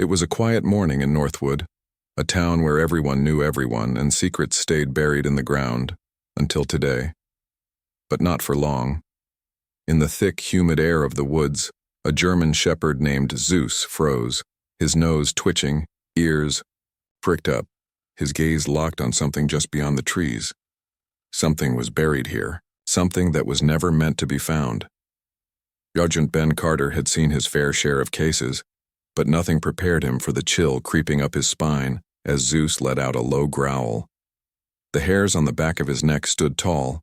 It was a quiet morning in Northwood, a town where everyone knew everyone and secrets stayed buried in the ground, until today. But not for long. In the thick, humid air of the woods, a German shepherd named Zeus froze, his nose twitching, ears pricked up, his gaze locked on something just beyond the trees. Something was buried here, something that was never meant to be found. Sergeant Ben Carter had seen his fair share of cases, but nothing prepared him for the chill creeping up his spine as Zeus let out a low growl. The hairs on the back of his neck stood tall,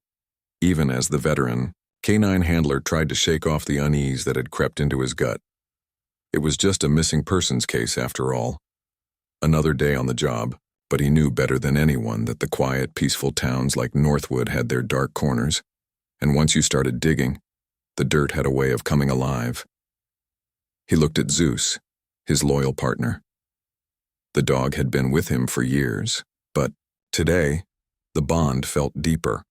even as the veteran, canine handler tried to shake off the unease that had crept into his gut. It was just a missing persons case after all. Another day on the job, but he knew better than anyone that the quiet, peaceful towns like Northwood had their dark corners, and once you started digging, the dirt had a way of coming alive. He looked at Zeus, his loyal partner. The dog had been with him for years, but today, the bond felt deeper,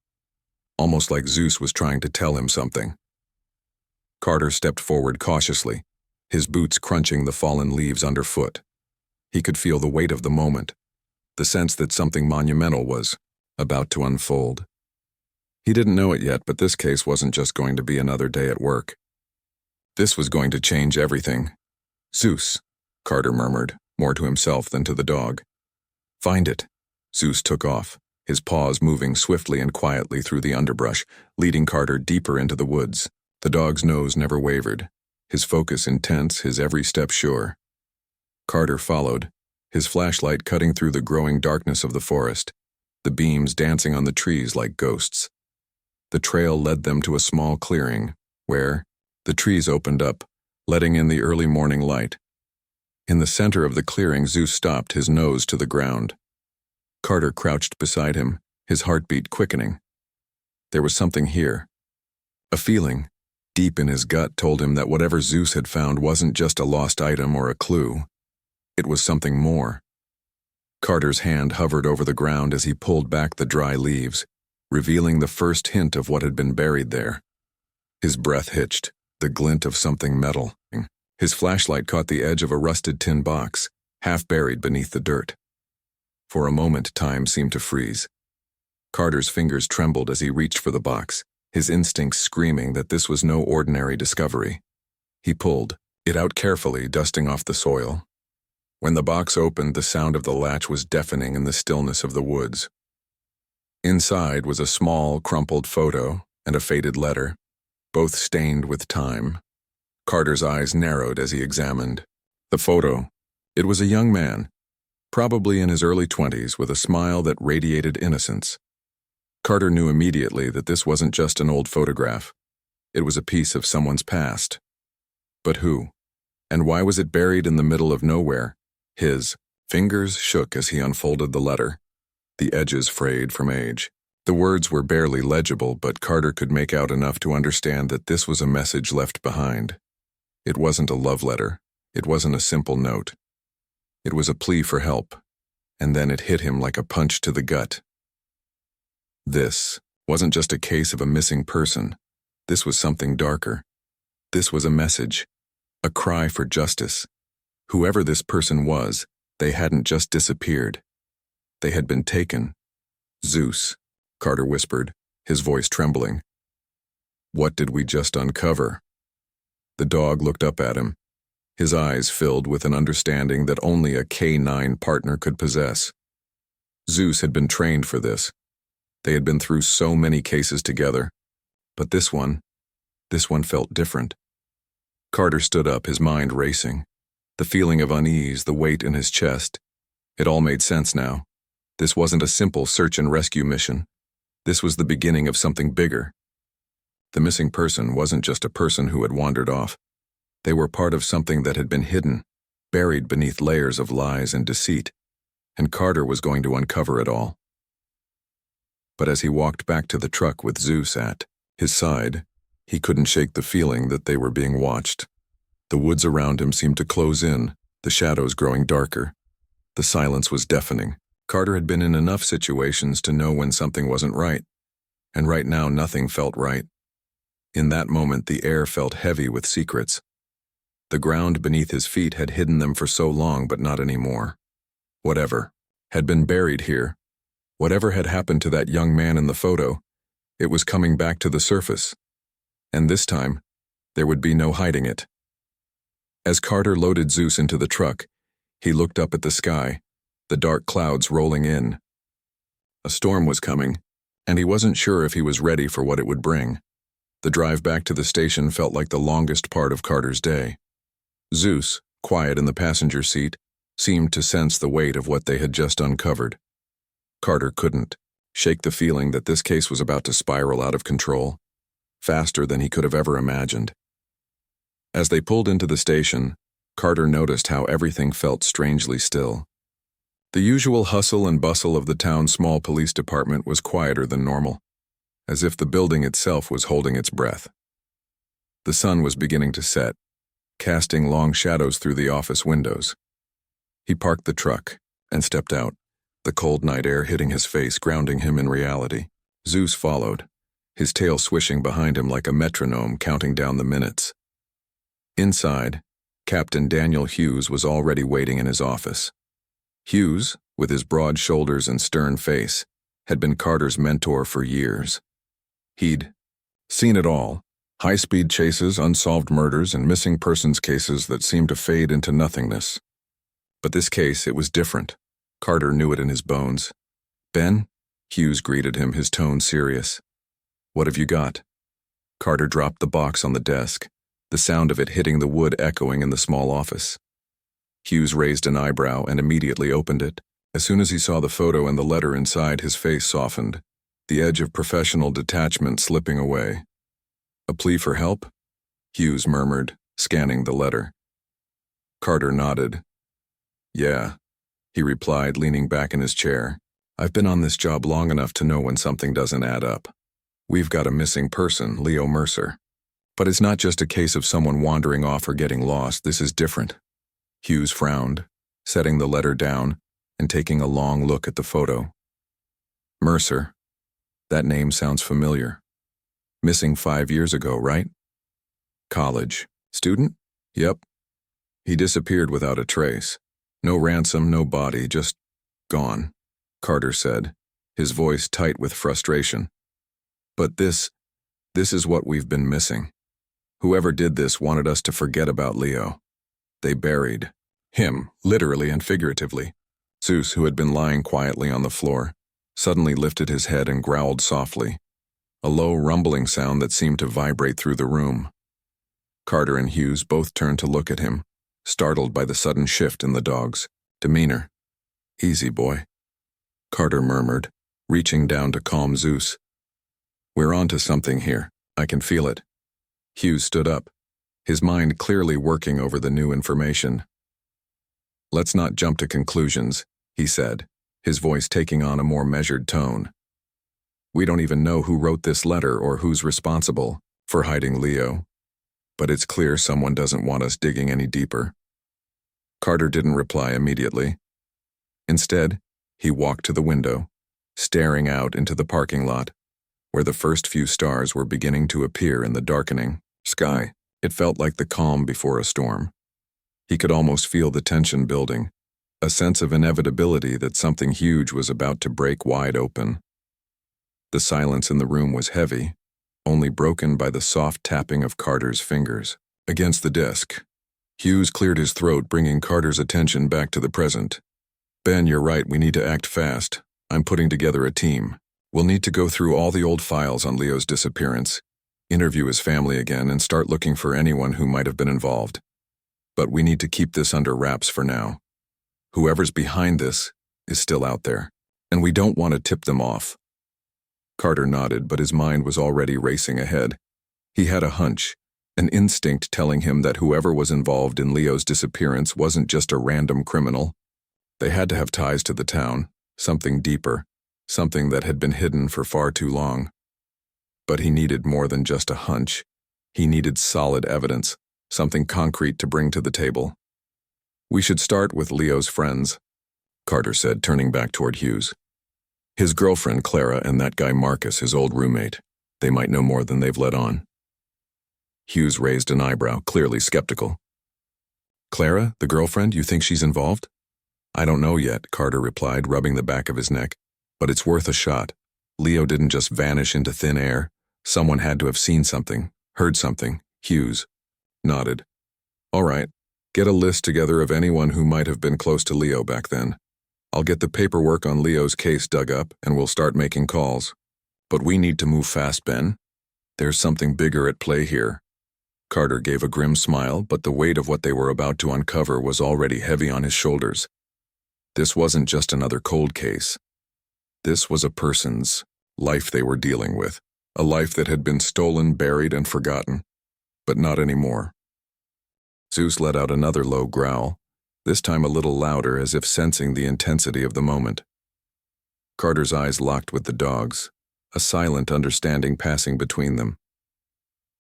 almost like Zeus was trying to tell him something. Carter stepped forward cautiously, his boots crunching the fallen leaves underfoot. He could feel the weight of the moment, the sense that something monumental was about to unfold. He didn't know it yet, but this case wasn't just going to be another day at work. This was going to change everything. Zeus, Carter murmured, more to himself than to the dog. Find it. Zeus took off, his paws moving swiftly and quietly through the underbrush, leading Carter deeper into the woods. The dog's nose never wavered, his focus intense, his every step sure. Carter followed, his flashlight cutting through the growing darkness of the forest, the beams dancing on the trees like ghosts. The trail led them to a small clearing, where the trees opened up, letting in the early morning light. In the center of the clearing, Zeus stopped, his nose to the ground. Carter crouched beside him, his heartbeat quickening. There was something here. A feeling, deep in his gut, told him that whatever Zeus had found wasn't just a lost item or a clue. It was something more. Carter's hand hovered over the ground as he pulled back the dry leaves, revealing the first hint of what had been buried there. His breath hitched, the glint of something metal. His flashlight caught the edge of a rusted tin box, half buried beneath the dirt. For a moment, time seemed to freeze. Carter's fingers trembled as he reached for the box, his instincts screaming that this was no ordinary discovery. He pulled it out carefully, dusting off the soil. When the box opened, the sound of the latch was deafening in the stillness of the woods. Inside was a small, crumpled photo and a faded letter, both stained with time. Carter's eyes narrowed as he examined the photo. It was a young man, probably in his early 20s, with a smile that radiated innocence. Carter knew immediately that this wasn't just an old photograph. It was a piece of someone's past. But who? And why was it buried in the middle of nowhere? His fingers shook as he unfolded the letter, the edges frayed from age. The words were barely legible, but Carter could make out enough to understand that this was a message left behind. It wasn't a love letter. It wasn't a simple note. It was a plea for help, and then it hit him like a punch to the gut. This wasn't just a case of a missing person. This was something darker. This was a message, a cry for justice. Whoever this person was, they hadn't just disappeared. They had been taken. Zeus, Carter whispered, his voice trembling. What did we just uncover? The dog looked up at him, his eyes filled with an understanding that only a K9 partner could possess. Zeus had been trained for this. They had been through so many cases together. But this one felt different. Carter stood up, his mind racing. The feeling of unease, the weight in his chest. It all made sense now. This wasn't a simple search and rescue mission. This was the beginning of something bigger. The missing person wasn't just a person who had wandered off. They were part of something that had been hidden, buried beneath layers of lies and deceit, and Carter was going to uncover it all. But as he walked back to the truck with Zeus at his side, he couldn't shake the feeling that they were being watched. The woods around him seemed to close in, the shadows growing darker. The silence was deafening. Carter had been in enough situations to know when something wasn't right, and right now nothing felt right. In that moment, the air felt heavy with secrets. The ground beneath his feet had hidden them for so long, but not anymore. Whatever had been buried here, whatever had happened to that young man in the photo, it was coming back to the surface. And this time, there would be no hiding it. As Carter loaded Zeus into the truck, he looked up at the sky, the dark clouds rolling in. A storm was coming, and he wasn't sure if he was ready for what it would bring. The drive back to the station felt like the longest part of Carter's day. Zeus, quiet in the passenger seat, seemed to sense the weight of what they had just uncovered. Carter couldn't shake the feeling that this case was about to spiral out of control, faster than he could have ever imagined. As they pulled into the station, Carter noticed how everything felt strangely still. The usual hustle and bustle of the town's small police department was quieter than normal, as if the building itself was holding its breath. The sun was beginning to set, casting long shadows through the office windows. He parked the truck and stepped out, the cold night air hitting his face, grounding him in reality. Zeus followed, his tail swishing behind him like a metronome counting down the minutes. Inside, Captain Daniel Hughes was already waiting in his office. Hughes, with his broad shoulders and stern face, had been Carter's mentor for years. He'd seen it all: high-speed chases, unsolved murders, and missing persons cases that seemed to fade into nothingness. But this case, it was different. Carter knew it in his bones. "Ben?" Hughes greeted him, his tone serious. "What have you got?" Carter dropped the box on the desk, the sound of it hitting the wood echoing in the small office. Hughes raised an eyebrow and immediately opened it. As soon as he saw the photo and the letter inside, his face softened, the edge of professional detachment slipping away. "A plea for help?" Hughes murmured, scanning the letter. Carter nodded. "Yeah," he replied, leaning back in his chair. "I've been on this job long enough to know when something doesn't add up. We've got a missing person, Leo Mercer. But it's not just a case of someone wandering off or getting lost. This is different." Hughes frowned, setting the letter down and taking a long look at the photo. "Mercer. That name sounds familiar. Missing 5 years ago, right? College. Student? Yep. He disappeared without a trace. No ransom, no body, just gone," Carter said, his voice tight with frustration. "But this is what we've been missing. Whoever did this wanted us to forget about Leo. They buried him, literally and figuratively." Zeus, who had been lying quietly on the floor, suddenly lifted his head and growled softly, a low rumbling sound that seemed to vibrate through the room. Carter and Hughes both turned to look at him, startled by the sudden shift in the dog's demeanor. "Easy, boy," Carter murmured, reaching down to calm Zeus. "We're onto something here. I can feel it." Hughes stood up, his mind clearly working over the new information. "Let's not jump to conclusions," he said, his voice taking on a more measured tone. "We don't even know who wrote this letter or who's responsible for hiding Leo. But it's clear someone doesn't want us digging any deeper." Carter didn't reply immediately. Instead, he walked to the window, staring out into the parking lot, where the first few stars were beginning to appear in the darkening sky. It felt like the calm before a storm. He could almost feel the tension building, a sense of inevitability that something huge was about to break wide open. The silence in the room was heavy, only broken by the soft tapping of Carter's fingers against the desk. Hughes cleared his throat, bringing Carter's attention back to the present. "Ben, you're right, we need to act fast. I'm putting together a team. We'll need to go through all the old files on Leo's disappearance, interview his family again, and start looking for anyone who might have been involved. But we need to keep this under wraps for now. Whoever's behind this is still out there, and we don't want to tip them off." Carter nodded, but his mind was already racing ahead. He had a hunch, an instinct telling him that whoever was involved in Leo's disappearance wasn't just a random criminal. They had to have ties to the town, something deeper, something that had been hidden for far too long. But he needed more than just a hunch. He needed solid evidence, something concrete to bring to the table. "We should start with Leo's friends," Carter said, turning back toward Hughes. "His girlfriend, Clara, and that guy Marcus, his old roommate. They might know more than they've let on." Hughes raised an eyebrow, clearly skeptical. Clara, the girlfriend, you think she's involved? I don't know yet, Carter replied, rubbing the back of his neck. But it's worth a shot. Leo didn't just vanish into thin air. Someone had to have seen something, heard something. Hughes nodded. All right, get a list together of anyone who might have been close to Leo back then. I'll get the paperwork on Leo's case dug up, and we'll start making calls. But we need to move fast, Ben. There's something bigger at play here. Carter gave a grim smile, but the weight of what they were about to uncover was already heavy on his shoulders. This wasn't just another cold case. This was a person's life they were dealing with, a life that had been stolen, buried, and forgotten. But not anymore. Zeus let out another low growl, this time a little louder, as if sensing the intensity of the moment. Carter's eyes locked with the dog's, a silent understanding passing between them.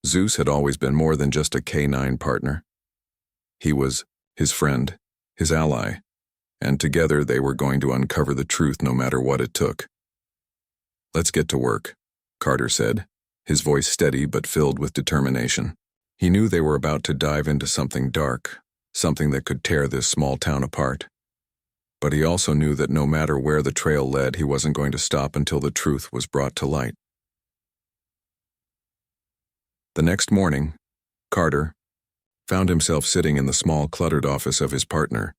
Zeus had always been more than just a canine partner. He was his friend, his ally, and together they were going to uncover the truth no matter what it took. Let's get to work, Carter said, his voice steady but filled with determination. He knew they were about to dive into something dark, something that could tear this small town apart. But he also knew that no matter where the trail led, he wasn't going to stop until the truth was brought to light. The next morning, Carter found himself sitting in the small, cluttered office of his partner,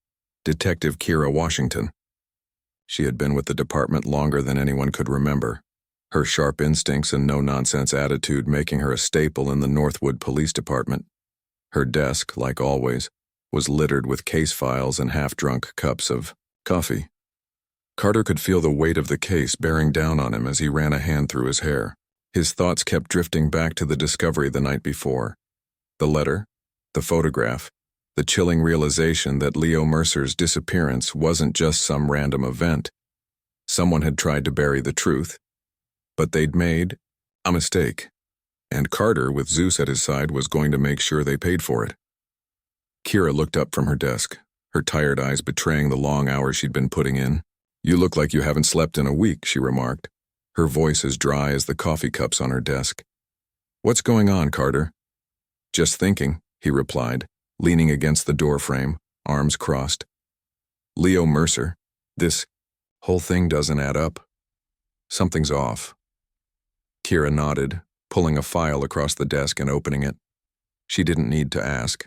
Detective Kira Washington. She had been with the department longer than anyone could remember, her sharp instincts and no-nonsense attitude making her a staple in the Northwood Police Department. Her desk, like always, was littered with case files and half-drunk cups of coffee. Carter could feel the weight of the case bearing down on him as he ran a hand through his hair. His thoughts kept drifting back to the discovery the night before. The letter, the photograph, the chilling realization that Leo Mercer's disappearance wasn't just some random event. Someone had tried to bury the truth, but they'd made a mistake, and Carter, with Zeus at his side, was going to make sure they paid for it. Kira looked up from her desk, her tired eyes betraying the long hours she'd been putting in. You look like you haven't slept in a week, she remarked, her voice as dry as the coffee cups on her desk. What's going on, Carter? Just thinking, he replied, leaning against the doorframe, arms crossed. Leo Mercer, this whole thing doesn't add up. Something's off. Kira nodded, pulling a file across the desk and opening it. She didn't need to ask.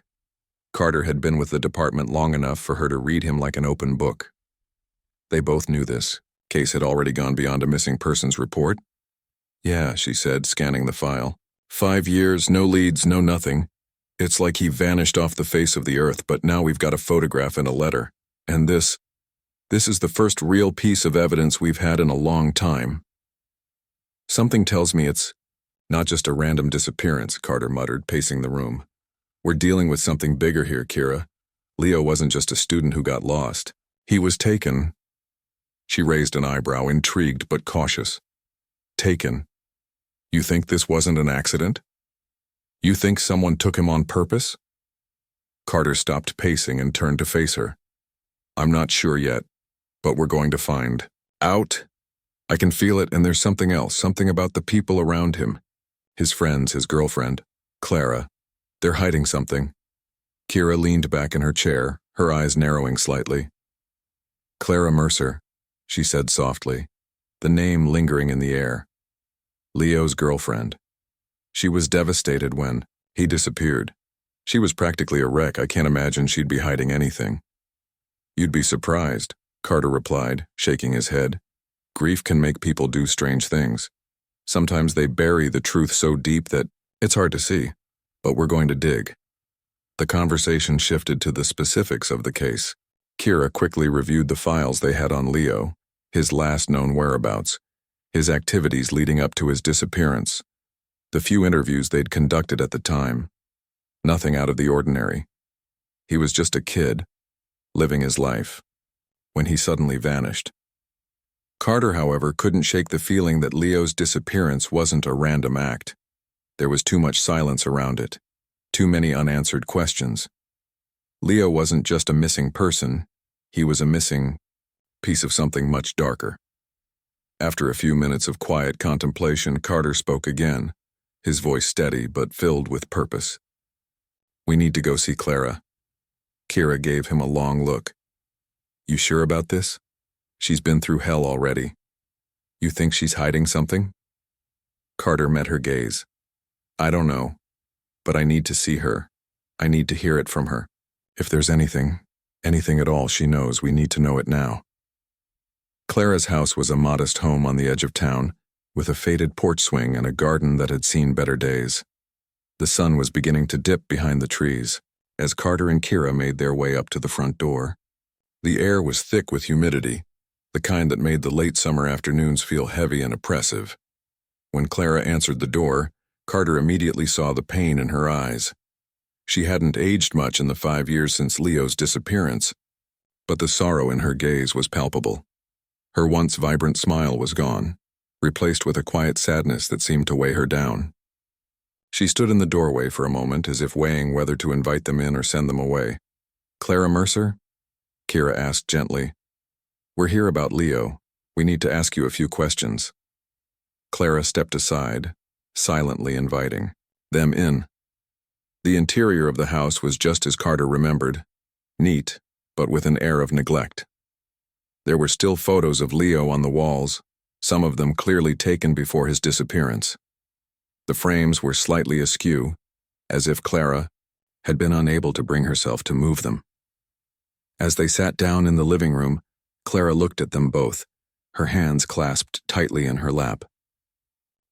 Carter had been with the department long enough for her to read him like an open book. They both knew this. Case had already gone beyond a missing persons report. Yeah, she said, scanning the file. 5 years, no leads, no nothing. It's like he vanished off the face of the earth, but now we've got a photograph and a letter. And this is the first real piece of evidence we've had in a long time. Something tells me it's not just a random disappearance, Carter muttered, pacing the room. We're dealing with something bigger here, Kira. Leo wasn't just a student who got lost. He was taken. She raised an eyebrow, intrigued but cautious. Taken? You think this wasn't an accident? You think someone took him on purpose? Carter stopped pacing and turned to face her. I'm not sure yet, but we're going to find out. I can feel it, and there's something else, something about the people around him. His friends, his girlfriend, Clara. They're hiding something. Kira leaned back in her chair, her eyes narrowing slightly. Clara Mercer, she said softly, the name lingering in the air. Leo's girlfriend. She was devastated when he disappeared. She was practically a wreck. I can't imagine she'd be hiding anything. You'd be surprised, Carter replied, shaking his head. Grief can make people do strange things. Sometimes they bury the truth so deep that it's hard to see, but we're going to dig. The conversation shifted to the specifics of the case. Kira quickly reviewed the files they had on Leo, his last known whereabouts, his activities leading up to his disappearance, the few interviews they'd conducted at the time. Nothing out of the ordinary. He was just a kid, living his life, when he suddenly vanished. Carter, however, couldn't shake the feeling that Leo's disappearance wasn't a random act. There was too much silence around it, too many unanswered questions. Leo wasn't just a missing person, he was a missing piece of something much darker. After a few minutes of quiet contemplation, Carter spoke again, his voice steady but filled with purpose. We need to go see Clara. Kira gave him a long look. You sure about this? She's been through hell already. You think she's hiding something? Carter met her gaze. I don't know, but I need to see her. I need to hear it from her. If there's anything at all she knows, we need to know it now. Clara's house was a modest home on the edge of town, with a faded porch swing and a garden that had seen better days. The sun was beginning to dip behind the trees, as Carter and Kira made their way up to the front door. The air was thick with humidity, the kind that made the late summer afternoons feel heavy and oppressive. When Clara answered the door, Carter immediately saw the pain in her eyes. She hadn't aged much in the 5 years since Leo's disappearance, but the sorrow in her gaze was palpable. Her once vibrant smile was gone, replaced with a quiet sadness that seemed to weigh her down. She stood in the doorway for a moment, as if weighing whether to invite them in or send them away. Clara Mercer? Kira asked gently. We're here about Leo. We need to ask you a few questions. Clara stepped aside, silently inviting them in. The interior of the house was just as Carter remembered, neat, but with an air of neglect. There were still photos of Leo on the walls, some of them clearly taken before his disappearance. The frames were slightly askew, as if Clara had been unable to bring herself to move them. As they sat down in the living room, Clara looked at them both, her hands clasped tightly in her lap.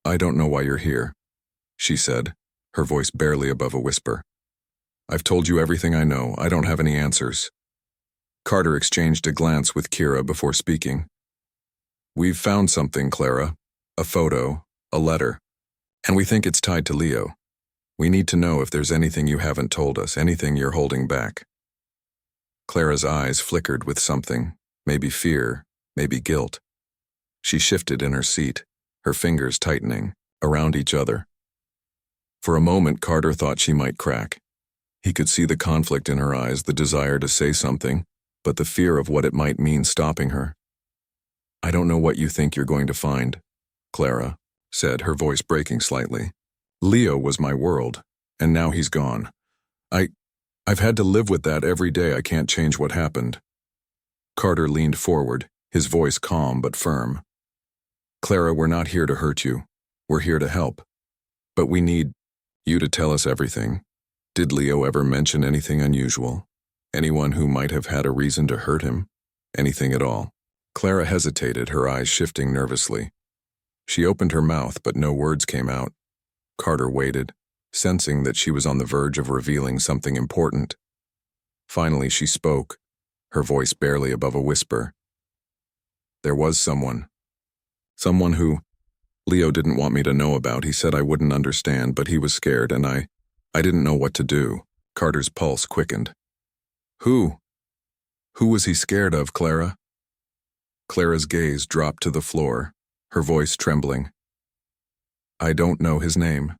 I don't know why you're here, she said, her voice barely above a whisper. I've told you everything I know. I don't have any answers. Carter exchanged a glance with Kira before speaking. We've found something, Clara. A photo, a letter, and we think it's tied to Leo. We need to know if there's anything you haven't told us, anything you're holding back. Clara's eyes flickered with something, maybe fear, maybe guilt. She shifted in her seat, her fingers tightening around each other. For a moment, Carter thought she might crack. He could see the conflict in her eyes, the desire to say something, but the fear of what it might mean stopping her. I don't know what you think you're going to find, Clara said, her voice breaking slightly. Leo was my world, and now he's gone. I've had to live with that every day. I can't change what happened. Carter leaned forward, his voice calm but firm. Clara, we're not here to hurt you. We're here to help. But we need you to tell us everything. Did Leo ever mention anything unusual? Anyone who might have had a reason to hurt him? Anything at all? Clara hesitated, her eyes shifting nervously. She opened her mouth, but no words came out. Carter waited, sensing that she was on the verge of revealing something important. Finally, she spoke, her voice barely above a whisper. There was someone who Leo didn't want me to know about. He said I wouldn't understand, but he was scared, and I didn't know what to do. Carter's pulse quickened. Who? Who was he scared of, Clara? Clara's gaze dropped to the floor, her voice trembling. I don't know his name,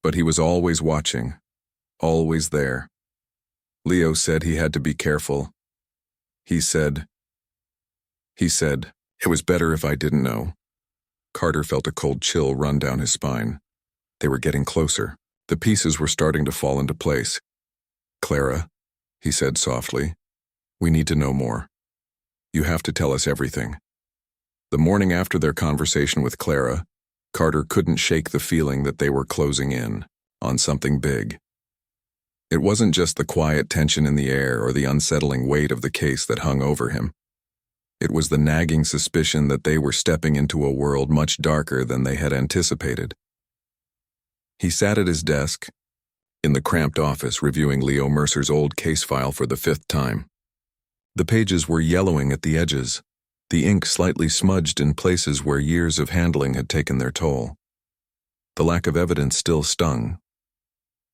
but he was always watching, always there. Leo said he had to be careful. He said it was better if I didn't know. Carter felt a cold chill run down his spine. They were getting closer. The pieces were starting to fall into place. Clara, he said softly, we need to know more. You have to tell us everything. The morning after their conversation with Clara, Carter couldn't shake the feeling that they were closing in on something big. It wasn't just the quiet tension in the air or the unsettling weight of the case that hung over him. It was the nagging suspicion that they were stepping into a world much darker than they had anticipated. He sat at his desk, in the cramped office, reviewing Leo Mercer's old case file for the 5th time. The pages were yellowing at the edges, the ink slightly smudged in places where years of handling had taken their toll. The lack of evidence still stung.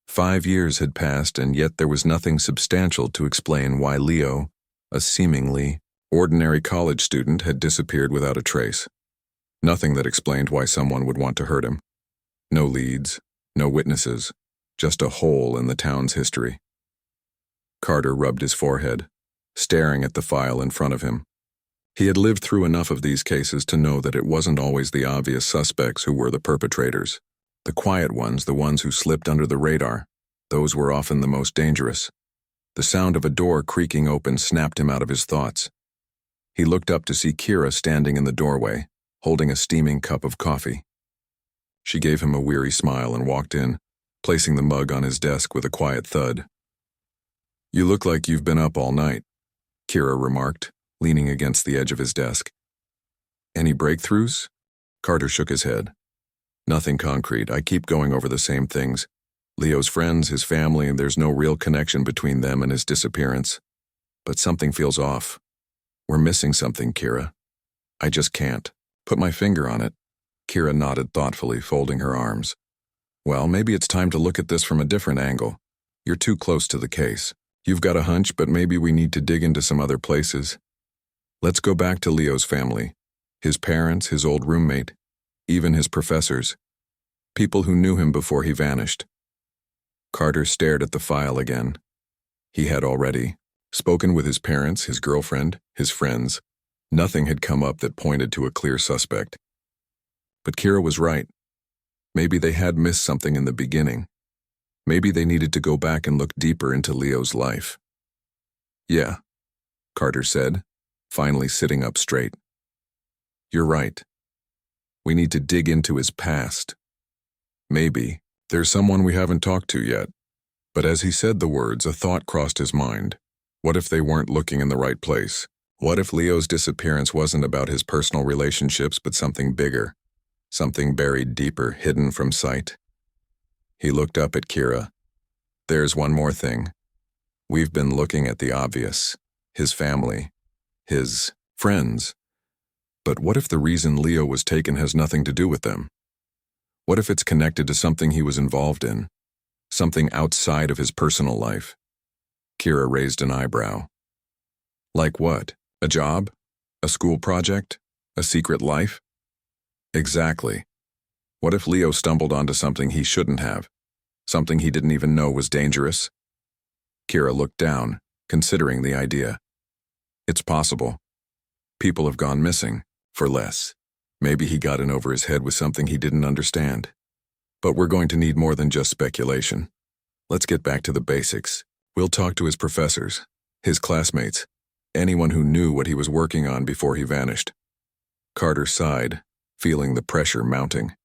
5 years had passed, and yet there was nothing substantial to explain why Leo, a seemingly ordinary college student, had disappeared without a trace. Nothing that explained why someone would want to hurt him. No leads, no witnesses, just a hole in the town's history. Carter rubbed his forehead, staring at the file in front of him. He had lived through enough of these cases to know that it wasn't always the obvious suspects who were the perpetrators. The quiet ones, the ones who slipped under the radar, those were often the most dangerous. The sound of a door creaking open snapped him out of his thoughts. He looked up to see Kira standing in the doorway, holding a steaming cup of coffee. She gave him a weary smile and walked in, placing the mug on his desk with a quiet thud. "You look like you've been up all night," Kira remarked, leaning against the edge of his desk. "Any breakthroughs?" Carter shook his head. "Nothing concrete. I keep going over the same things. Leo's friends, his family, and there's no real connection between them and his disappearance. But something feels off. We're missing something, Kira. I just can't put my finger on it." Kira nodded thoughtfully, folding her arms. "Well, maybe it's time to look at this from a different angle. You're too close to the case. You've got a hunch, but maybe we need to dig into some other places. Let's go back to Leo's family, his parents, his old roommate, even his professors, people who knew him before he vanished." Carter stared at the file again. He had already spoken with his parents, his girlfriend, his friends. Nothing had come up that pointed to a clear suspect. But Kira was right. Maybe they had missed something in the beginning. Maybe they needed to go back and look deeper into Leo's life. "Yeah," Carter said, finally sitting up straight. "You're right. We need to dig into his past. Maybe there's someone we haven't talked to yet." But as he said the words, a thought crossed his mind. What if they weren't looking in the right place? What if Leo's disappearance wasn't about his personal relationships, but something bigger? Something buried deeper, hidden from sight? He looked up at Kira. "There's one more thing. We've been looking at the obvious. His family. His friends. But what if the reason Leo was taken has nothing to do with them? What if it's connected to something he was involved in? Something outside of his personal life?" Kira raised an eyebrow. "Like what? A job? A school project? A secret life?" "Exactly. What if Leo stumbled onto something he shouldn't have? Something he didn't even know was dangerous?" Kira looked down, considering the idea. "It's possible. People have gone missing, for less. Maybe he got in over his head with something he didn't understand. But we're going to need more than just speculation. Let's get back to the basics. We'll talk to his professors, his classmates, anyone who knew what he was working on before he vanished." Carter sighed, feeling the pressure mounting.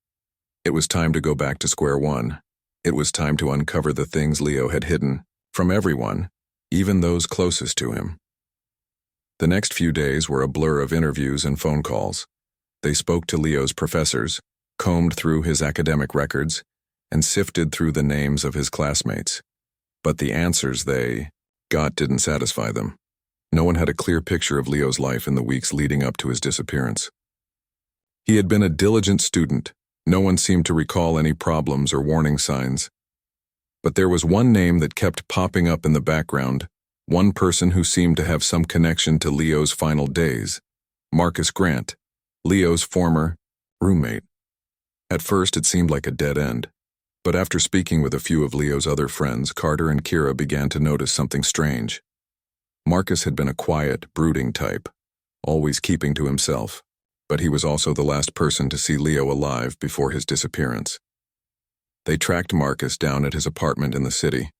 It was time to go back to square one. It was time to uncover the things Leo had hidden from everyone, even those closest to him. The next few days were a blur of interviews and phone calls. They spoke to Leo's professors, combed through his academic records, and sifted through the names of his classmates. But the answers they got didn't satisfy them. No one had a clear picture of Leo's life in the weeks leading up to his disappearance. He had been a diligent student. No one seemed to recall any problems or warning signs. But there was one name that kept popping up in the background, one person who seemed to have some connection to Leo's final days: Marcus Grant, Leo's former roommate. At first it seemed like a dead end. But after speaking with a few of Leo's other friends, Carter and Kira began to notice something strange. Marcus had been a quiet, brooding type, always keeping to himself, but he was also the last person to see Leo alive before his disappearance. They tracked Marcus down at his apartment in the city.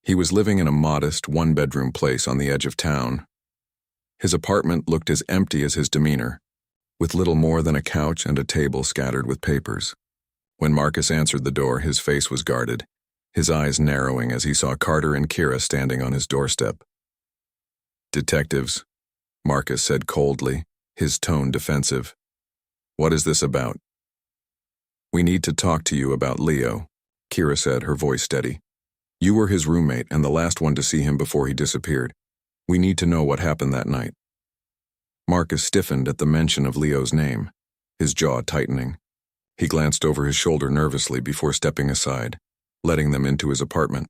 He was living in a modest, one-bedroom place on the edge of town. His apartment looked as empty as his demeanor, with little more than a couch and a table scattered with papers. When Marcus answered the door, his face was guarded, his eyes narrowing as he saw Carter and Kira standing on his doorstep. "Detectives," Marcus said coldly, his tone defensive. "What is this about?" "We need to talk to you about Leo," Kira said, her voice steady. "You were his roommate and the last one to see him before he disappeared. We need to know what happened that night." Marcus stiffened at the mention of Leo's name, his jaw tightening. He glanced over his shoulder nervously before stepping aside, letting them into his apartment.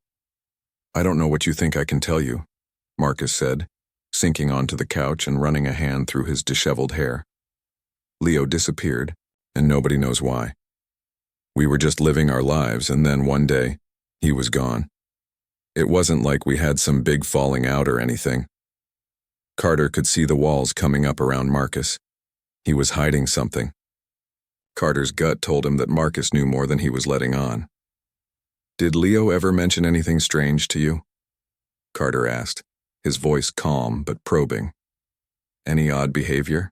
"I don't know what you think I can tell you," Marcus said, sinking onto the couch and running a hand through his disheveled hair. "Leo disappeared, and nobody knows why. We were just living our lives, and then one day, he was gone. It wasn't like we had some big falling out or anything." Carter could see the walls coming up around Marcus. He was hiding something. Carter's gut told him that Marcus knew more than he was letting on. "Did Leo ever mention anything strange to you?" Carter asked, his voice calm but probing. Any odd behavior?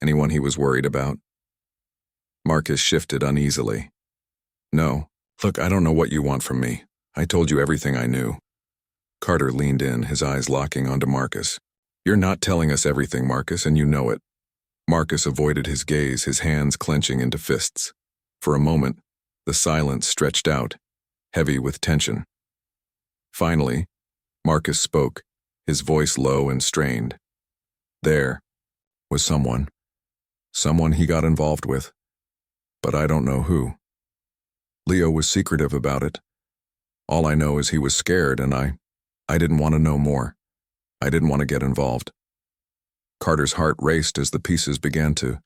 Anyone he was worried about? Marcus shifted uneasily. No. Look, I don't know what you want from me. I told you everything I knew. Carter leaned in, his eyes locking onto Marcus. You're not telling us everything, Marcus, and you know it. Marcus avoided his gaze, his hands clenching into fists. For a moment, the silence stretched out, heavy with tension. Finally, Marcus spoke, his voice low and strained. There was someone he got involved with, but I don't know who. Leo was secretive about it. All I know is he was scared, and I didn't want to know more. I didn't want to get involved. Carter's heart raced as the pieces began to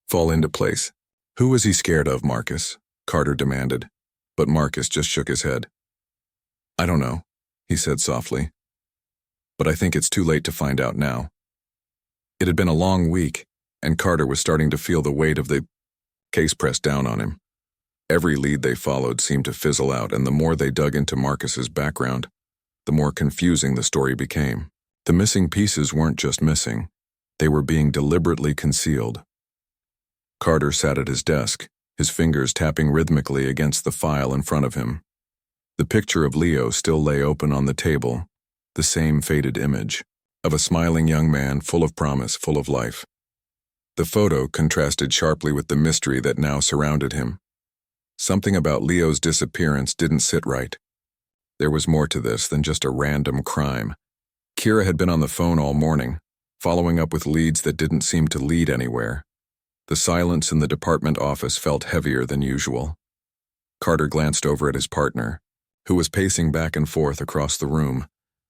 fall into place. Who was he scared of, Marcus? Carter demanded, but Marcus just shook his head. I don't know, he said softly, but I think it's too late to find out now. It had been a long week, and Carter was starting to feel the weight of the case pressed down on him. Every lead they followed seemed to fizzle out, and the more they dug into Marcus's background, the more confusing the story became. The missing pieces weren't just missing. They were being deliberately concealed. Carter sat at his desk, his fingers tapping rhythmically against the file in front of him. The picture of Leo still lay open on the table, the same faded image, of a smiling young man full of promise, full of life. The photo contrasted sharply with the mystery that now surrounded him. Something about Leo's disappearance didn't sit right. There was more to this than just a random crime. Kira had been on the phone all morning, following up with leads that didn't seem to lead anywhere. The silence in the department office felt heavier than usual. Carter glanced over at his partner, who was pacing back and forth across the room,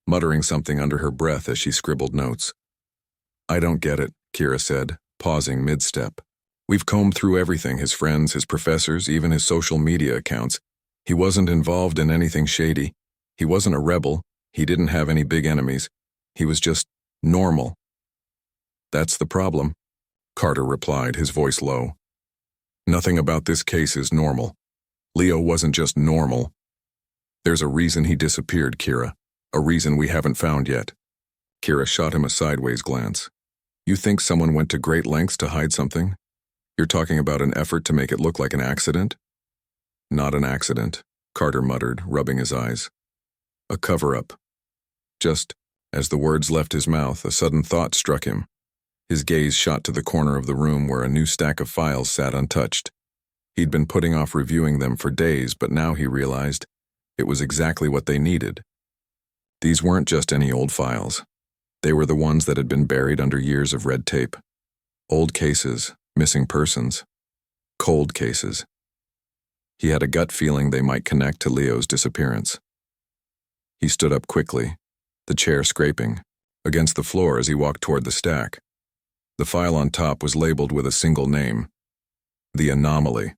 muttering something under her breath as she scribbled notes. I don't get it, Kira said, pausing mid-step. We've combed through everything, his friends, his professors, even his social media accounts. He wasn't involved in anything shady. He wasn't a rebel. He didn't have any big enemies. He was just normal. That's the problem, Carter replied, his voice low. Nothing about this case is normal. Leo wasn't just normal. There's a reason he disappeared, Kira. A reason we haven't found yet. Kira shot him a sideways glance. You think someone went to great lengths to hide something? You're talking about an effort to make it look like an accident? Not an accident, Carter muttered, rubbing his eyes. A cover-up. Just as the words left his mouth, a sudden thought struck him. His gaze shot to the corner of the room where a new stack of files sat untouched. He'd been putting off reviewing them for days, but now he realized it was exactly what they needed. These weren't just any old files. They were the ones that had been buried under years of red tape. Old cases, missing persons, cold cases. He had a gut feeling they might connect to Leo's disappearance. He stood up quickly, the chair scraping, against the floor as he walked toward the stack. The file on top was labeled with a single name, The Anomaly.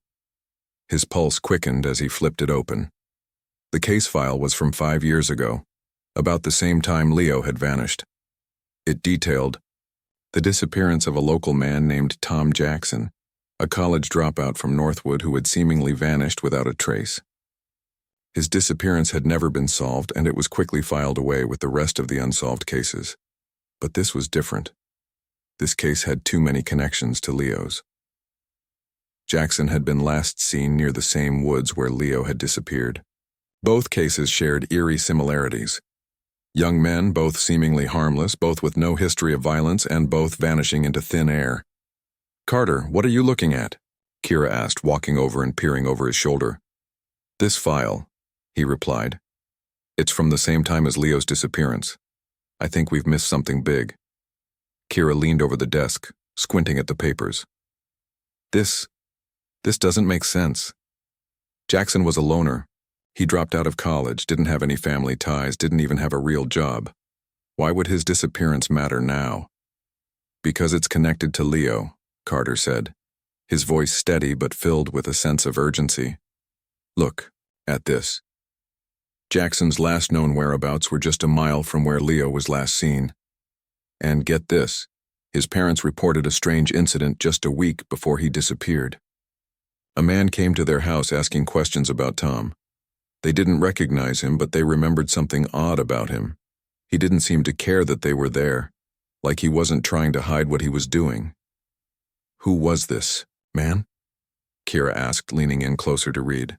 His pulse quickened as he flipped it open. The case file was from 5 years ago, about the same time Leo had vanished. It detailed the disappearance of a local man named Tom Jackson, a college dropout from Northwood who had seemingly vanished without a trace. His disappearance had never been solved, and it was quickly filed away with the rest of the unsolved cases. But this was different. This case had too many connections to Leo's. Jackson had been last seen near the same woods where Leo had disappeared. Both cases shared eerie similarities. Young men, both seemingly harmless, both with no history of violence, and both vanishing into thin air. Carter, what are you looking at? Kira asked, walking over and peering over his shoulder. This file, he replied. It's from the same time as Leo's disappearance. I think we've missed something big. Kira leaned over the desk, squinting at the papers. This doesn't make sense. Jackson was a loner. He dropped out of college, didn't have any family ties, didn't even have a real job. Why would his disappearance matter now? Because it's connected to Leo, Carter said, his voice steady but filled with a sense of urgency. Look at this. Jackson's last known whereabouts were just a mile from where Leo was last seen. And get this, his parents reported a strange incident just a week before he disappeared. A man came to their house asking questions about Tom. They didn't recognize him, but they remembered something odd about him. He didn't seem to care that they were there, like he wasn't trying to hide what he was doing. "Who was this, man?" Kira asked, leaning in closer to read.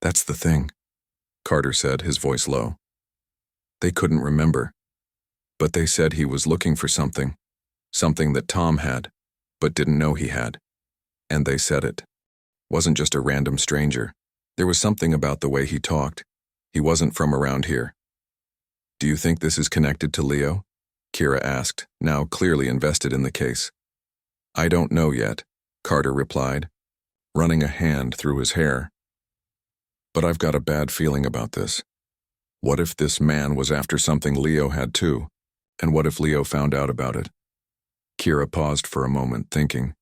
"That's the thing," Carter said, his voice low. They couldn't remember, but they said he was looking for something that Tom had, but didn't know he had. And they said it. Wasn't just a random stranger. There was something about the way he talked. He wasn't from around here. "Do you think this is connected to Leo?" Kira asked, now clearly invested in the case. "I don't know yet," Carter replied, running a hand through his hair. "But I've got a bad feeling about this. What if this man was after something Leo had too? And what if Leo found out about it?" Kira paused for a moment, thinking.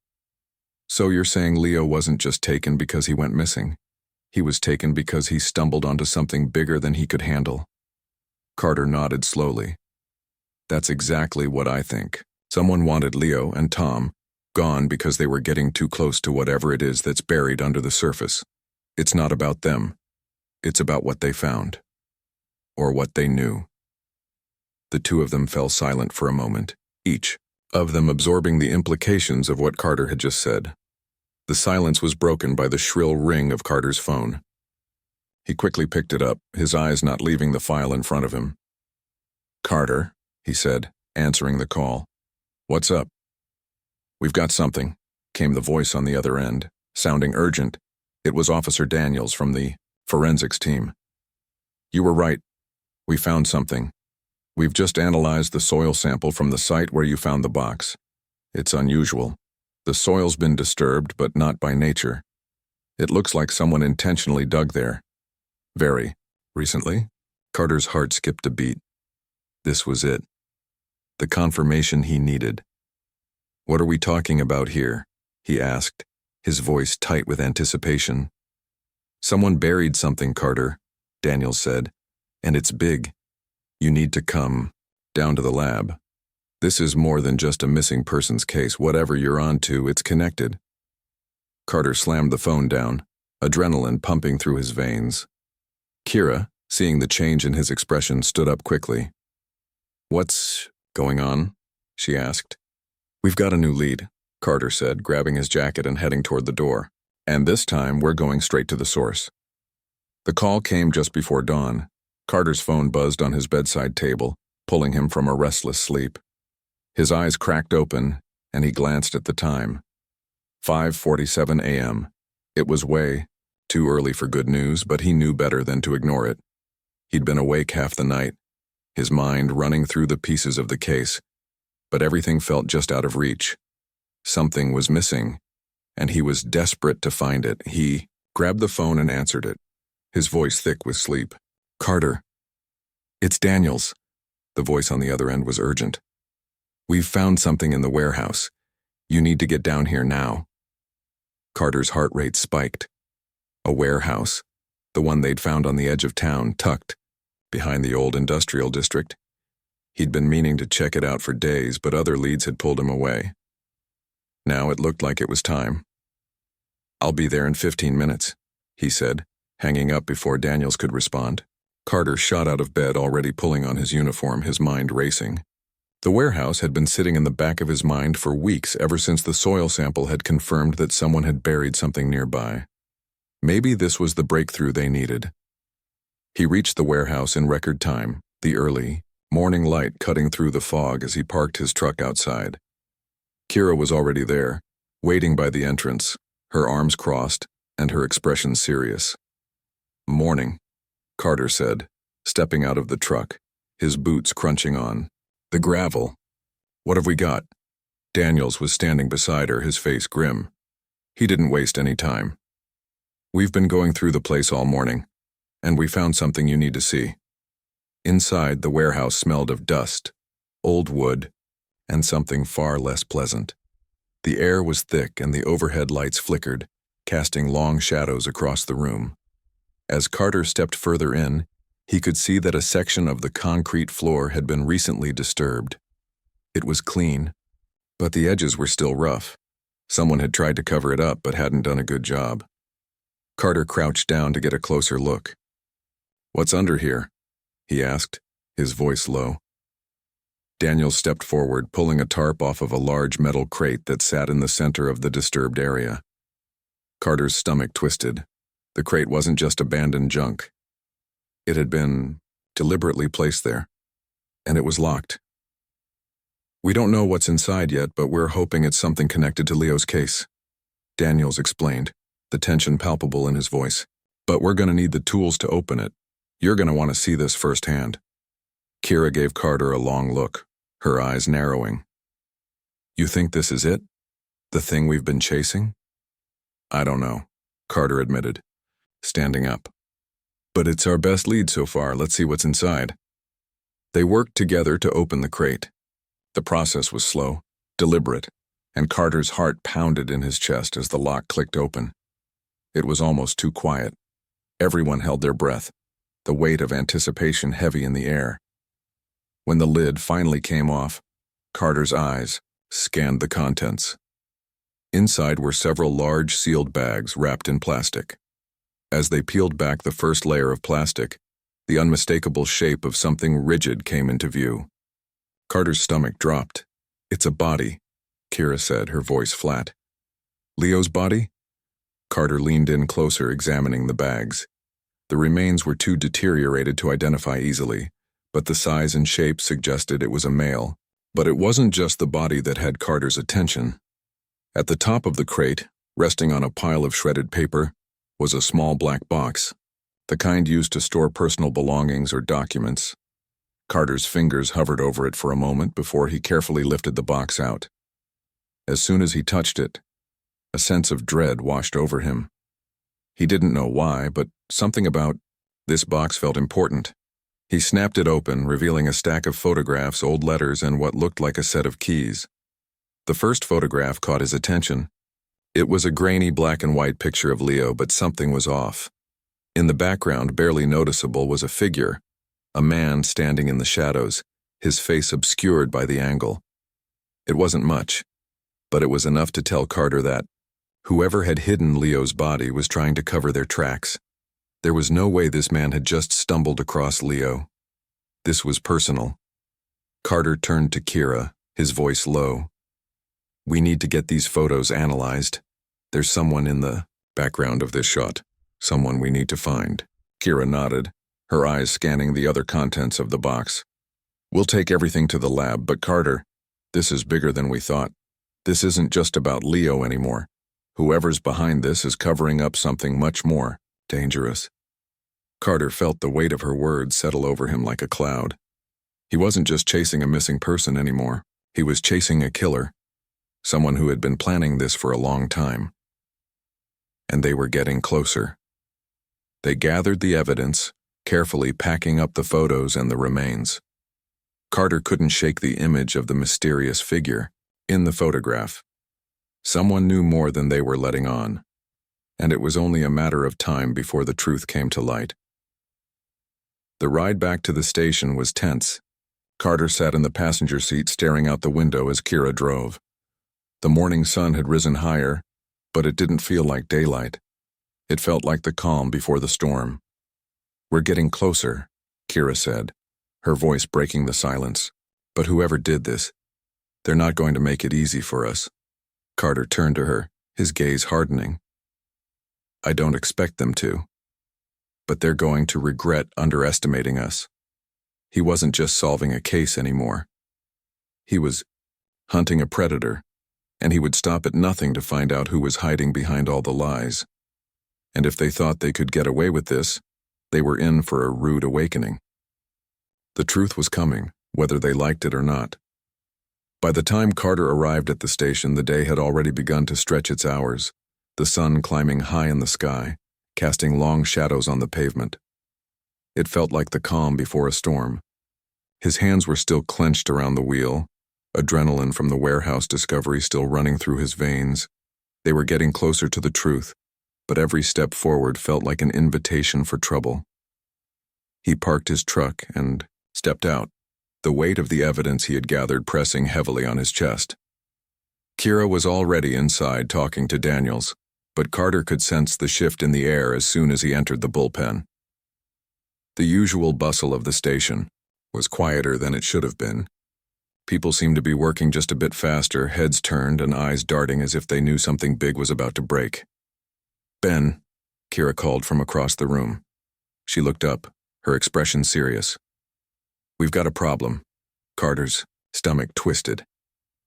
"So you're saying Leo wasn't just taken because he went missing? He was taken because he stumbled onto something bigger than he could handle?" Carter nodded slowly. "That's exactly what I think. Someone wanted Leo and Tom gone because they were getting too close to whatever it is that's buried under the surface. It's not about them. It's about what they found. Or what they knew." The two of them fell silent for a moment, each of them absorbing the implications of what Carter had just said. The silence was broken by the shrill ring of Carter's phone. He quickly picked it up, his eyes not leaving the file in front of him. "Carter," he said, answering the call. "What's up?" "We've got something," came the voice on the other end, sounding urgent. It was Officer Daniels from the forensics team. "You were right. We found something. We've just analyzed the soil sample from the site where you found the box. It's unusual. The soil's been disturbed, but not by nature. It looks like someone intentionally dug there. Very recently." Carter's heart skipped a beat. This was it. The confirmation he needed. "What are we talking about here?" he asked, his voice tight with anticipation. "Someone buried something, Carter," Daniels said, "and it's big. You need to come down to the lab. This is more than just a missing persons case. Whatever you're onto, it's connected." Carter slammed the phone down, adrenaline pumping through his veins. Kira, seeing the change in his expression, stood up quickly. "What's going on?" she asked. "We've got a new lead," Carter said, grabbing his jacket and heading toward the door. "And this time, we're going straight to the source." The call came just before dawn. Carter's phone buzzed on his bedside table, pulling him from a restless sleep. His eyes cracked open, and he glanced at the time. 5:47 a.m. It was way too early for good news, but he knew better than to ignore it. He'd been awake half the night, his mind running through the pieces of the case, but everything felt just out of reach. Something was missing, and he was desperate to find it. He grabbed the phone and answered it, his voice thick with sleep. "Carter, it's Daniels." The voice on the other end was urgent. "We've found something in the warehouse. You need to get down here now." Carter's heart rate spiked. A warehouse, the one they'd found on the edge of town, tucked behind the old industrial district. He'd been meaning to check it out for days, but other leads had pulled him away. Now it looked like it was time. "I'll be there in 15 minutes, he said, hanging up before Daniels could respond. Carter shot out of bed, already pulling on his uniform, his mind racing. The warehouse had been sitting in the back of his mind for weeks, ever since the soil sample had confirmed that someone had buried something nearby. Maybe this was the breakthrough they needed. He reached the warehouse in record time, the early morning light cutting through the fog as he parked his truck outside. Kira was already there, waiting by the entrance, her arms crossed and her expression serious. "Morning," Carter said, stepping out of the truck, his boots crunching on the gravel. "What have we got?" Daniels was standing beside her, his face grim. He didn't waste any time. "We've been going through the place all morning, and we found something you need to see." Inside, the warehouse smelled of dust, old wood, and something far less pleasant. The air was thick and the overhead lights flickered, casting long shadows across the room. As Carter stepped further in, he could see that a section of the concrete floor had been recently disturbed. It was clean, but the edges were still rough. Someone had tried to cover it up but hadn't done a good job. Carter crouched down to get a closer look. "What's under here?" he asked, his voice low. Daniels stepped forward, pulling a tarp off of a large metal crate that sat in the center of the disturbed area. Carter's stomach twisted. The crate wasn't just abandoned junk. It had been deliberately placed there, and it was locked. "We don't know what's inside yet, but we're hoping it's something connected to Leo's case," Daniels explained, the tension palpable in his voice. "But we're going to need the tools to open it. You're going to want to see this firsthand." Kira gave Carter a long look, her eyes narrowing. "You think this is it? The thing we've been chasing?" "I don't know," Carter admitted, standing up. "But it's our best lead so far. Let's see what's inside." They worked together to open the crate. The process was slow, deliberate, and Carter's heart pounded in his chest as the lock clicked open. It was almost too quiet. Everyone held their breath, the weight of anticipation heavy in the air. When the lid finally came off, Carter's eyes scanned the contents. Inside were several large sealed bags wrapped in plastic. As they peeled back the first layer of plastic, the unmistakable shape of something rigid came into view. Carter's stomach dropped. "It's a body," Kira said, her voice flat. "Leo's body?" Carter leaned in closer, examining the bags. The remains were too deteriorated to identify easily, but the size and shape suggested it was a male. But it wasn't just the body that had Carter's attention. At the top of the crate, resting on a pile of shredded paper, was a small black box, the kind used to store personal belongings or documents. Carter's fingers hovered over it for a moment before he carefully lifted the box out. As soon as he touched it, a sense of dread washed over him. He didn't know why, but something about this box felt important. He snapped it open, revealing a stack of photographs, old letters, and what looked like a set of keys. The first photograph caught his attention. It was a grainy black and white picture of Leo, but something was off. In the background, barely noticeable, was a figure, a man standing in the shadows, his face obscured by the angle. It wasn't much, but it was enough to tell Carter that whoever had hidden Leo's body was trying to cover their tracks. There was no way this man had just stumbled across Leo. This was personal. Carter turned to Kira, his voice low. "We need to get these photos analyzed. There's someone in the background of this shot. Someone we need to find." Kira nodded, her eyes scanning the other contents of the box. "We'll take everything to the lab, but Carter, this is bigger than we thought. This isn't just about Leo anymore. Whoever's behind this is covering up something much more dangerous." Carter felt the weight of her words settle over him like a cloud. He wasn't just chasing a missing person anymore. He was chasing a killer, someone who had been planning this for a long time. And they were getting closer. They gathered the evidence, carefully packing up the photos and the remains. Carter couldn't shake the image of the mysterious figure in the photograph. Someone knew more than they were letting on, and it was only a matter of time before the truth came to light. The ride back to the station was tense. Carter sat in the passenger seat staring out the window as Kira drove. The morning sun had risen higher, but it didn't feel like daylight. It felt like the calm before the storm. "We're getting closer," Kira said, her voice breaking the silence. "But whoever did this, they're not going to make it easy for us." Carter turned to her, his gaze hardening. "I don't expect them to. But they're going to regret underestimating us." He wasn't just solving a case anymore. He was hunting a predator, and he would stop at nothing to find out who was hiding behind all the lies. And if they thought they could get away with this, they were in for a rude awakening. The truth was coming, whether they liked it or not. By the time Carter arrived at the station, the day had already begun to stretch its hours, the sun climbing high in the sky, casting long shadows on the pavement. It felt like the calm before a storm. His hands were still clenched around the wheel, adrenaline from the warehouse discovery still running through his veins. They were getting closer to the truth, but every step forward felt like an invitation for trouble. He parked his truck and stepped out, the weight of the evidence he had gathered pressing heavily on his chest. Kira was already inside talking to Daniels, but Carter could sense the shift in the air as soon as he entered the bullpen. The usual bustle of the station, was quieter than it should have been. People seemed to be working just a bit faster, heads turned and eyes darting as if they knew something big was about to break. "Ben," Kira called from across the room. She looked up, her expression serious. "We've got a problem." Carter's stomach twisted.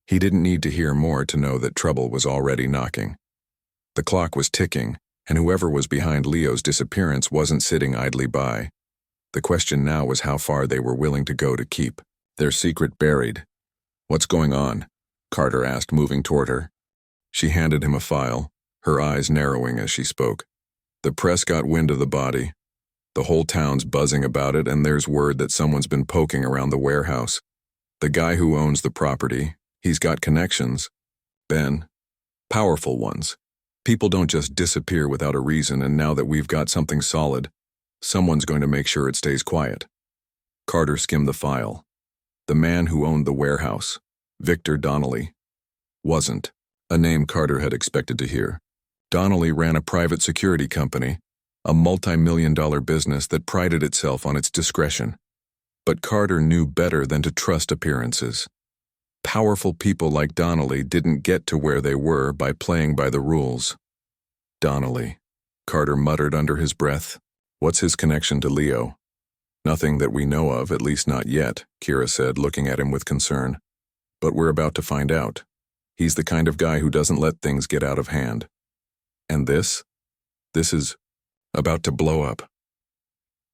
He didn't need to hear more to know that trouble was already knocking. The clock was ticking, and whoever was behind Leo's disappearance wasn't sitting idly by. The question now was how far they were willing to go to keep their secret buried. "What's going on?" Carter asked, moving toward her. She handed him a file, her eyes narrowing as she spoke. "The press got wind of the body. The whole town's buzzing about it, and there's word that someone's been poking around the warehouse. The guy who owns the property, he's got connections. Ben, powerful ones. People don't just disappear without a reason, and now that we've got something solid, someone's going to make sure it stays quiet." Carter skimmed the file. The man who owned the warehouse, Victor Donnelly, wasn't a name Carter had expected to hear. Donnelly ran a private security company, a multi-million-dollar business that prided itself on its discretion. But Carter knew better than to trust appearances. Powerful people like Donnelly didn't get to where they were by playing by the rules. "Donnelly," Carter muttered under his breath. "What's his connection to Leo?" "Nothing that we know of, at least not yet," Kira said, looking at him with concern. "But we're about to find out. He's the kind of guy who doesn't let things get out of hand. And this is about to blow up."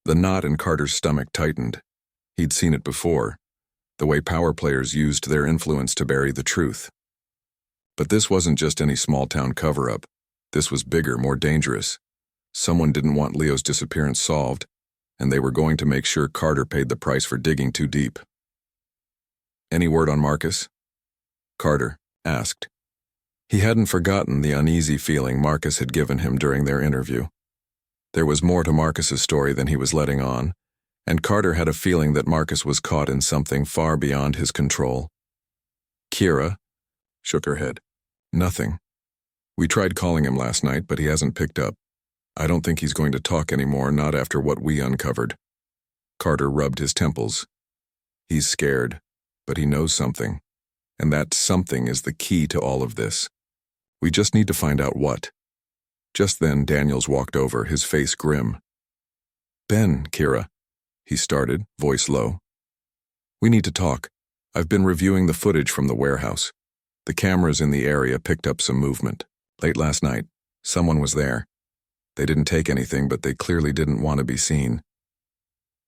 The knot in Carter's stomach tightened. He'd seen it before, the way power players used their influence to bury the truth. But this wasn't just any small-town cover-up. This was bigger, more dangerous. Someone didn't want Leo's disappearance solved, and they were going to make sure Carter paid the price for digging too deep. "Any word on Marcus?" Carter asked. He hadn't forgotten the uneasy feeling Marcus had given him during their interview. There was more to Marcus's story than he was letting on, and Carter had a feeling that Marcus was caught in something far beyond his control. Kira shook her head. "Nothing. We tried calling him last night, but he hasn't picked up. I don't think he's going to talk anymore, not after what we uncovered." Carter rubbed his temples. He's scared, but he knows something, and that something is the key to all of this. We just need to find out what. Just then, Daniels walked over, his face grim. "Ben, Kira," he started, voice low. "We need to talk. I've been reviewing the footage from the warehouse. The cameras in the area picked up some movement. Late last night, someone was there. They didn't take anything, but they clearly didn't want to be seen."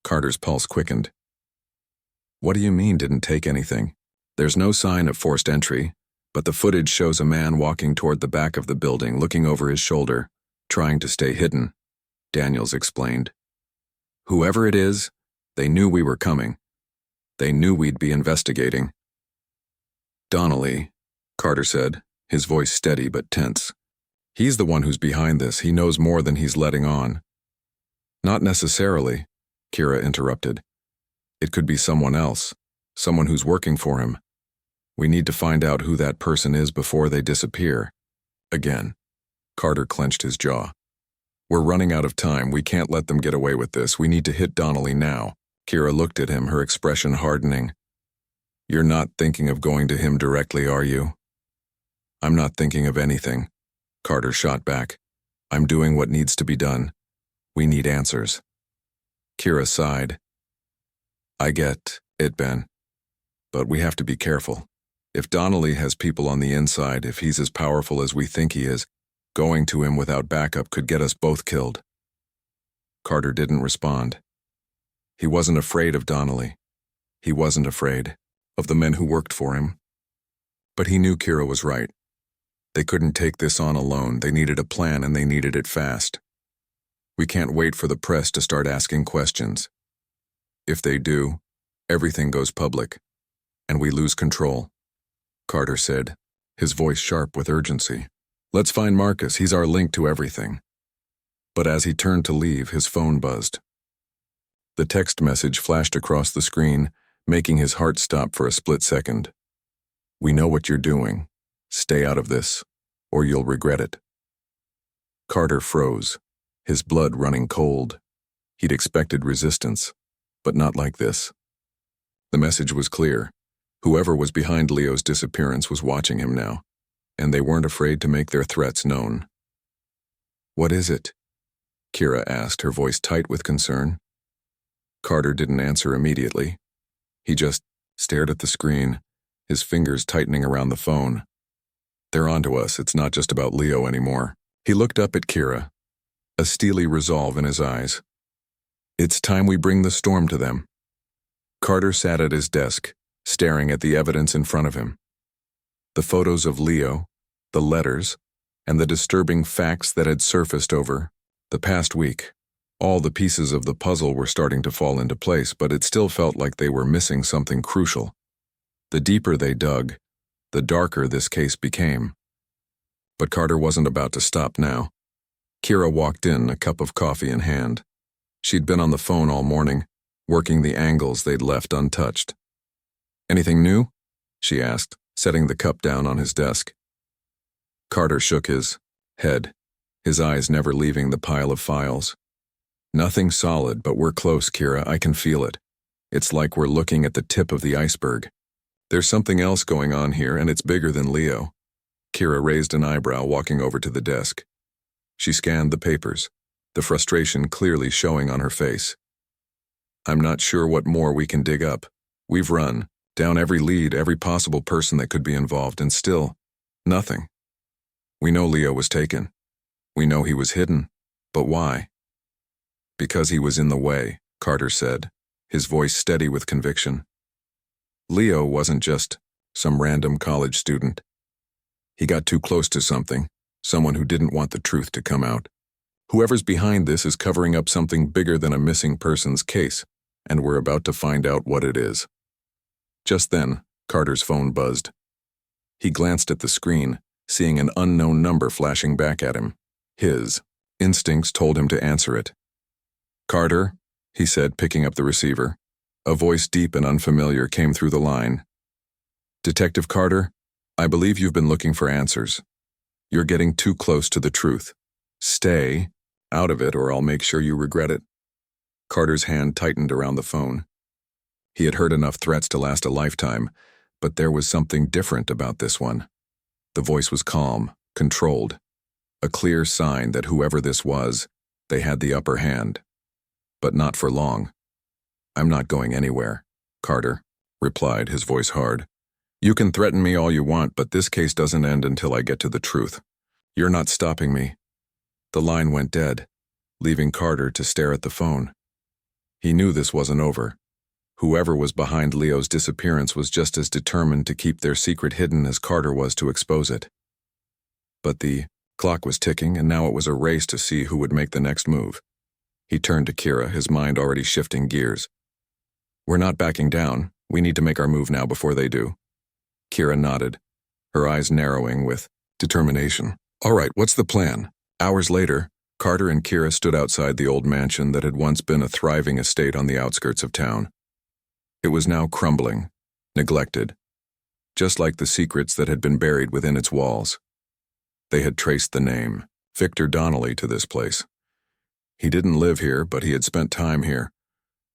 Carter's pulse quickened. "What do you mean, didn't take anything?" "There's no sign of forced entry, but the footage shows a man walking toward the back of the building, looking over his shoulder, trying to stay hidden," Daniels explained. "Whoever it is, they knew we were coming. They knew we'd be investigating." "Donnelly," Carter said, his voice steady but tense. "He's the one who's behind this. He knows more than he's letting on." "Not necessarily," Kira interrupted. "It could be someone else, someone who's working for him. We need to find out who that person is before they disappear." Again, Carter clenched his jaw. "We're running out of time. We can't let them get away with this. We need to hit Donnelly now." Kira looked at him, her expression hardening. "You're not thinking of going to him directly, are you?" "I'm not thinking of anything," Carter shot back. "I'm doing what needs to be done. We need answers." Kira sighed. "I get it, Ben. But we have to be careful. If Donnelly has people on the inside, if he's as powerful as we think he is, going to him without backup could get us both killed." Carter didn't respond. He wasn't afraid of Donnelly. He wasn't afraid of the men who worked for him. But he knew Kira was right. They couldn't take this on alone. They needed a plan, and they needed it fast. "We can't wait for the press to start asking questions. If they do, everything goes public, and we lose control," Carter said, his voice sharp with urgency. "Let's find Marcus. He's our link to everything." But as he turned to leave, his phone buzzed. The text message flashed across the screen, making his heart stop for a split second. "We know what you're doing. Stay out of this, or you'll regret it." Carter froze, his blood running cold. He'd expected resistance, but not like this. The message was clear. Whoever was behind Leo's disappearance was watching him now, and they weren't afraid to make their threats known. "What is it?" Kira asked, her voice tight with concern. Carter didn't answer immediately. He just stared at the screen, his fingers tightening around the phone. "They're onto us. It's not just about Leo anymore." He looked up at Kira, a steely resolve in his eyes. "It's time we bring the storm to them." Carter sat at his desk, staring at the evidence in front of him. The photos of Leo, the letters, and the disturbing facts that had surfaced over the past week. All the pieces of the puzzle were starting to fall into place, but it still felt like they were missing something crucial. The deeper they dug, the darker this case became. But Carter wasn't about to stop now. Kira walked in, a cup of coffee in hand. She'd been on the phone all morning, working the angles they'd left untouched. "Anything new?" she asked, setting the cup down on his desk. Carter shook his head, his eyes never leaving the pile of files. "Nothing solid, but we're close, Kira. I can feel it. It's like we're looking at the tip of the iceberg. There's something else going on here, and it's bigger than Leo." Kira raised an eyebrow, walking over to the desk. She scanned the papers, the frustration clearly showing on her face. "I'm not sure what more we can dig up. We've run down every lead, every possible person that could be involved, and still, nothing. We know Leo was taken. We know he was hidden. But why?" "Because he was in the way," Carter said, his voice steady with conviction. "Leo wasn't just some random college student. He got too close to something, someone who didn't want the truth to come out. Whoever's behind this is covering up something bigger than a missing persons case, and we're about to find out what it is." Just then, Carter's phone buzzed. He glanced at the screen, seeing an unknown number flashing back at him. His instincts told him to answer it. "Carter," he said, picking up the receiver. A voice deep and unfamiliar came through the line. "Detective Carter, I believe you've been looking for answers. You're getting too close to the truth. Stay out of it, or I'll make sure you regret it." Carter's hand tightened around the phone. He had heard enough threats to last a lifetime, but there was something different about this one. The voice was calm, controlled, a clear sign that whoever this was, they had the upper hand. But not for long. "I'm not going anywhere," Carter replied, his voice hard. "You can threaten me all you want, but this case doesn't end until I get to the truth. You're not stopping me." The line went dead, leaving Carter to stare at the phone. He knew this wasn't over. Whoever was behind Leo's disappearance was just as determined to keep their secret hidden as Carter was to expose it. But the clock was ticking, and now it was a race to see who would make the next move. He turned to Kira, his mind already shifting gears. "We're not backing down. We need to make our move now before they do." Kira nodded, her eyes narrowing with determination. "All right, what's the plan?" Hours later, Carter and Kira stood outside the old mansion that had once been a thriving estate on the outskirts of town. It was now crumbling, neglected, just like the secrets that had been buried within its walls. They had traced the name, Victor Donnelly, to this place. He didn't live here, but he had spent time here,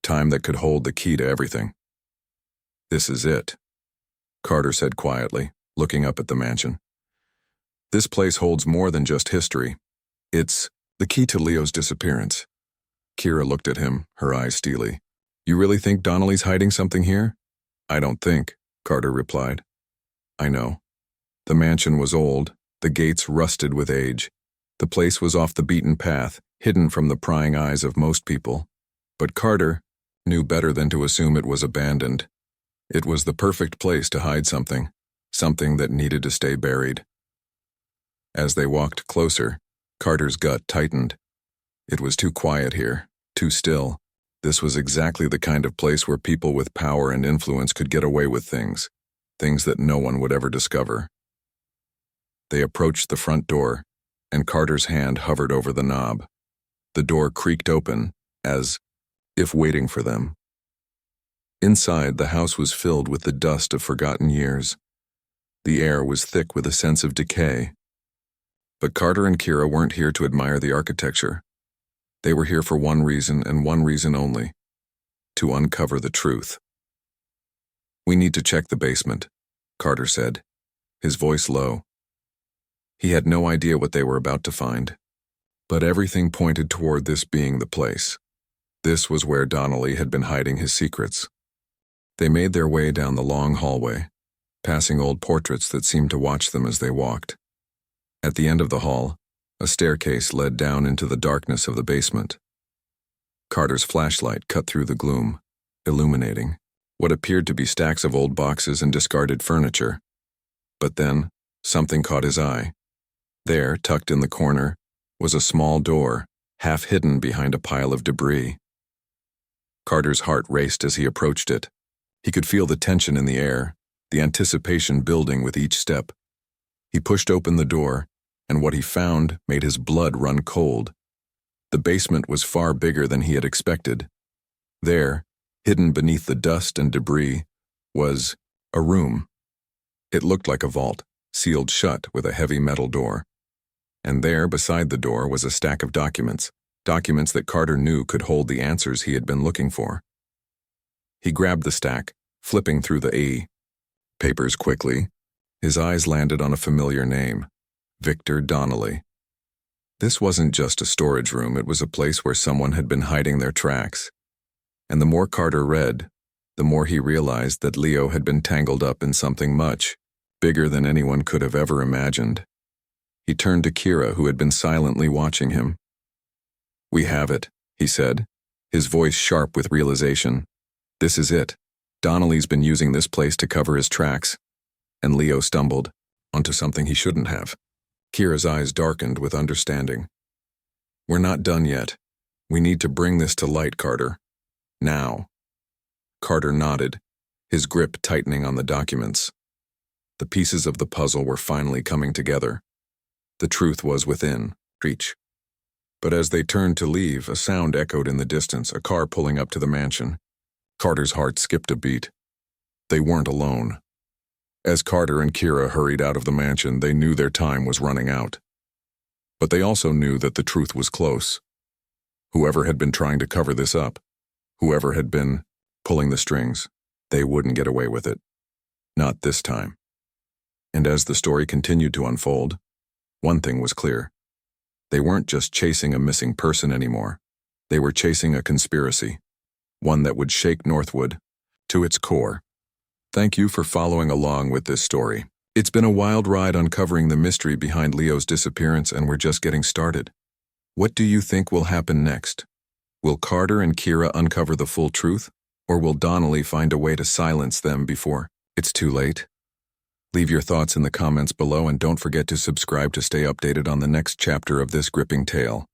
time that could hold the key to everything. "This is it," Carter said quietly, looking up at the mansion. "This place holds more than just history. It's the key to Leo's disappearance." Kira looked at him, her eyes steely. "You really think Donnelly's hiding something here?" "I don't think," Carter replied. "I know." The mansion was old, the gates rusted with age. The place was off the beaten path, hidden from the prying eyes of most people. But Carter knew better than to assume it was abandoned. It was the perfect place to hide something, something that needed to stay buried. As they walked closer, Carter's gut tightened. It was too quiet here, too still. This was exactly the kind of place where people with power and influence could get away with things that no one would ever discover. They approached the front door, and Carter's hand hovered over the knob. The door creaked open, as if waiting for them. Inside, the house was filled with the dust of forgotten years. The air was thick with a sense of decay. But Carter and Kira weren't here to admire the architecture. They were here for one reason and one reason only: to uncover the truth. "We need to check the basement," Carter said, his voice low. He had no idea what they were about to find, but everything pointed toward this being the place. This was where Donnelly had been hiding his secrets. They made their way down the long hallway, passing old portraits that seemed to watch them as they walked. At the end of the hall, a staircase led down into the darkness of the basement. Carter's flashlight cut through the gloom, illuminating what appeared to be stacks of old boxes and discarded furniture. But then, something caught his eye. There, tucked in the corner, was a small door, half hidden behind a pile of debris. Carter's heart raced as he approached it. He could feel the tension in the air, the anticipation building with each step. He pushed open the door, and what he found made his blood run cold. The basement was far bigger than he had expected. There, hidden beneath the dust and debris, was a room. It looked like a vault, sealed shut with a heavy metal door. And there, beside the door, was a stack of documents that Carter knew could hold the answers he had been looking for. He grabbed the stack, flipping through the papers quickly. His eyes landed on a familiar name, Victor Donnelly. This wasn't just a storage room, it was a place where someone had been hiding their tracks. And the more Carter read, the more he realized that Leo had been tangled up in something much bigger than anyone could have ever imagined. He turned to Kira, who had been silently watching him. "We have it," he said, his voice sharp with realization. "This is it. Donnelly's been using this place to cover his tracks." And Leo stumbled onto something he shouldn't have. Kira's eyes darkened with understanding. "We're not done yet. We need to bring this to light, Carter. Now." Carter nodded, his grip tightening on the documents. The pieces of the puzzle were finally coming together. The truth was within reach. But as they turned to leave, a sound echoed in the distance, a car pulling up to the mansion. Carter's heart skipped a beat. They weren't alone. As Carter and Kira hurried out of the mansion, they knew their time was running out. But they also knew that the truth was close. Whoever had been trying to cover this up, whoever had been pulling the strings, they wouldn't get away with it. Not this time. And as the story continued to unfold, one thing was clear. They weren't just chasing a missing person anymore. They were chasing a conspiracy, one that would shake Northwood to its core. Thank you for following along with this story. It's been a wild ride uncovering the mystery behind Leo's disappearance, and we're just getting started. What do you think will happen next? Will Carter and Kira uncover the full truth, or will Donnelly find a way to silence them before it's too late? Leave your thoughts in the comments below, and don't forget to subscribe to stay updated on the next chapter of this gripping tale.